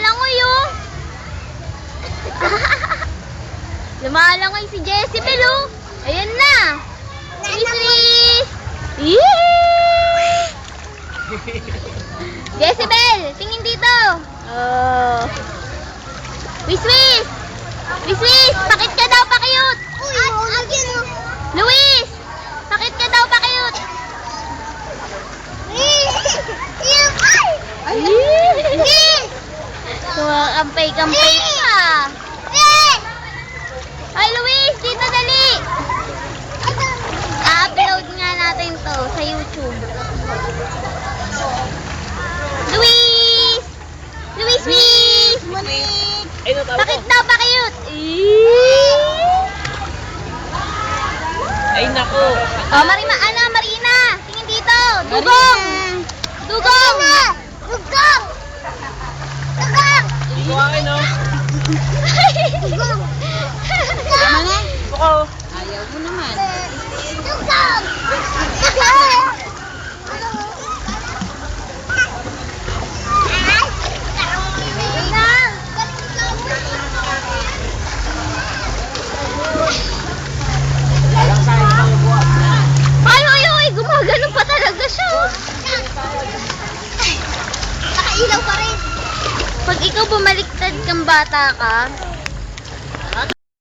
Lumalangoy oh. Lumalangoy si Jezebel oh. Ayan na. Swiss! Yee! Jezebel, tingin dito. Oh. Swiss! Swiss, pakit ka daw, pakiyot. Luis, pakit ka daw, pakiyot. Kampay-kampay ka. Ay, Luis, dito dali. I-upload nga natin to sa YouTube. Luis! Luis! Bakit daw pakiyot? Ay, naku. Oh, Marina, tingin dito. Dugong! Dugong! Dugong! Ito akin, no? Dugong! Buko. Ayaw mo naman. Dugong! Ay, gumagano pa talaga siya. Nakailaw pa rin. Pag ikaw bumaliktad kang bata ka,